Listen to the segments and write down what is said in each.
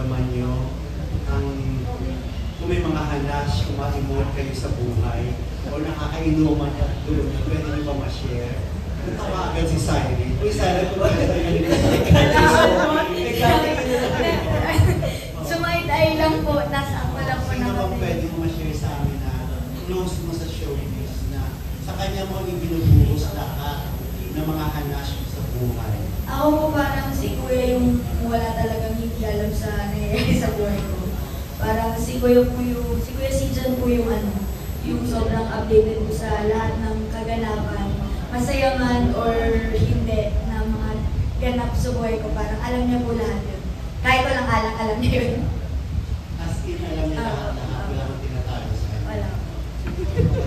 nararamdaman nyo, ang kung may mga hanas, kung ma-emote kayo sa buhay, o nakakainuman at doon, pwede nyo ba ma-share? Natawa agad si Siley. Uy, Siley, kung bakit sa inyo Sumaytay lang po, nasa ako lang po sino na bang pwede mo ma-share sa amin na close mo sa showbiz na sa kanya mo ibinubuhos lahat ng mga hanas mo sa buhay? Ako po parang si Kuya yung wala talagang hindi alam sa nangyayari sa buhay ko. Parang si Kuya Sijan po yung yung sobrang updated po sa lahat ng kaganapan. Masaya man or hindi na mga ganap sa buhay ko, parang alam niya po lahat yun. Kahit walang alam niya yun. As in, alam niya lahat, wala kang tinatago sa'yo. Wala.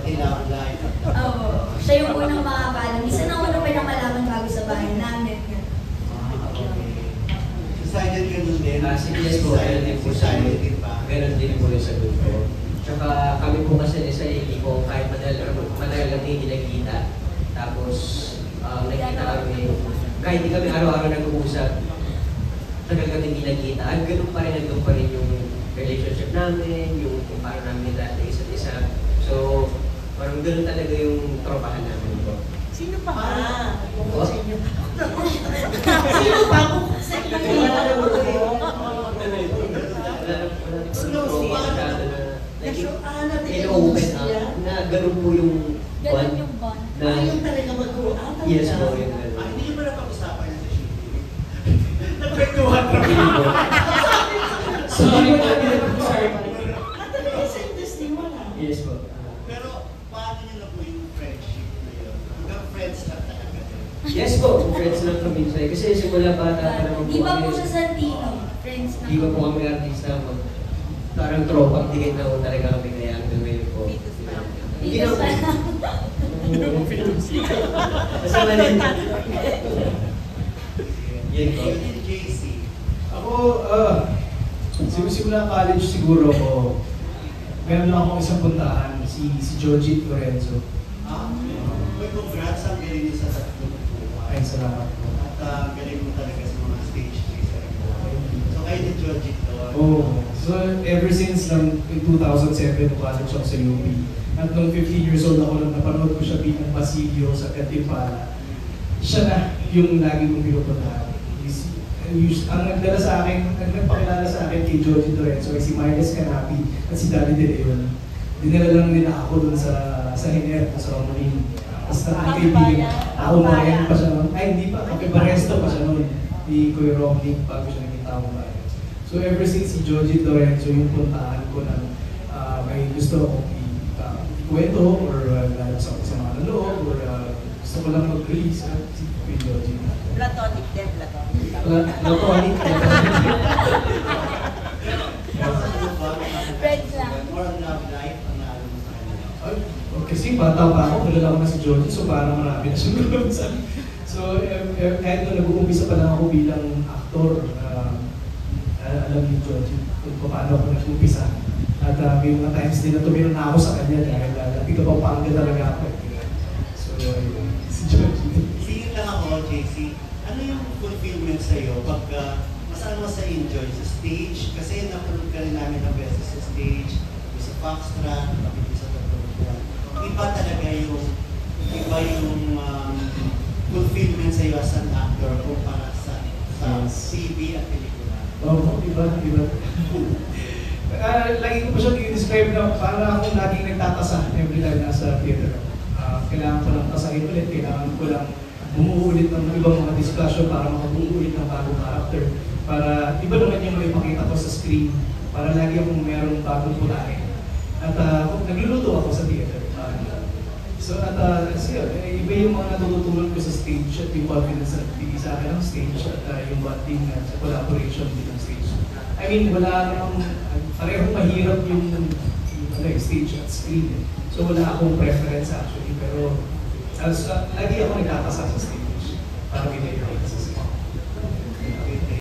Kailangan live. Oo. Siya yung unang makakaalam. Isa na una pa niyang malaman bago sa bahay namin. Silent ganun din. Yes po, meron din po sa Silent din ba? meron din po yung sagot ko. Tsaka kami po kasi ni sa hindi ko kahit madagal kami hindi nagkita. Tapos nagkita kami, kahit hindi kami araw-araw nag-uusap, tagal kami hindi nagkita. At ganun pa rin, nandun pa rin yung relationship namin, yung kung paano namin lahat ng isa't isa. So, parang ganun talaga yung tropahan namin po. Sino pa ka? Sino Sino pa ko? Sa ino-open na ganun po yung Ganun yung bond. yung talaga mag-uwan. Yes po, yung ganun. Hindi niyo ba napag-usapan yan sa shooting? Nagkwentuhan kami. Sorry po, sorry. Talaga sa industry mo na. Yes po. Pero paano niyo na po yung friendship na yun? Hanggang friends lang talaga. Yes po, friends lang kami. Kasi simula bata pa naman po Di ba po kami. sa Santino? Friends na. Di ba po kami artista mo? Parang tropa, tigit na po talaga kami kaya hanggang ngayon po. Hindi na po. Hindi na po Philips. Kasi mali. Yan po. JC. Ako, simula college siguro ko, meron lang akong isang puntahan, si Joji Lorenzo. May congrats ang galing niyo sa tatlong buhay. Ay, salamat po. At galing mo talaga sa mga stage plays. So kayo ni Georgie to. Oh, so ever since ng 2007, college ako sa UP. At nung 15 years old ako nung napanood ko siya bilang Basilio sa Katimpala, siya na yung lagi kong pinupuntahan. Ang nagdala sa akin, nagpakilala sa akin kay Joji Lorenzo ay si Miles Canapi at si Danny De Leon. Dinala lang nila ako dun sa Hiner, sa Romunin. Tapos nakakaibigan, naumayan pa siya noon. Ay, hindi pa, kapibaresto pa siya noon. Ni Kuya Romunin, bago siya naging taong bayan. So ever since si Joji Lorenzo yung puntahan ko na may gusto akong kwento or lalabas ako sa mga naloob or gusto ko lang mag-release si Kuya Joji. Platonic din, platonic. Platonic. Friends lang. More on love life ang naano mo sa kanya. Kasi bata pa ako, kilala ko na si Joji, so parang marami na siguro. So kahit nung nag-uumpisa pa lang ako bilang aktor, alam ni Joji kung paano ako nag-umpisa. At may mga times din na tumira na ako sa kanya dahil pika-papangga talaga ako. So, si Joji. Singit lang ako, JC. Ano yung fulfillment sa'yo pag masaan mo sa enjoy sa stage? Kasi napanood ka rin namin ng beses sa stage, sa Foxtrot, kapit sa Totoo. Iba talaga yung fulfillment sa'yo as an actor kumpara sa TV at pelikula. Oo, iba. Lagi ko pa siya i-describe na para akong laging nagtatasa every time nasa theater. Kailangan ko lang tasahin ulit, kailangan ko lang bumuulit ng ibang mga discussion para makabuulit ng bagong character. Para iba naman yung may makita ko sa screen, para lagi akong merong bagong pulahin. At nagluluto ako sa theater. Iba yung mga natututunan ko sa stage at yung confidence na bigay sa akin ng stage at yung bonding sa collaboration din ng stage. I mean, wala namang parehong mahirap yung stage at screen. So wala akong preference actually, pero lagi ako nagtatasa sa stage para binigay sa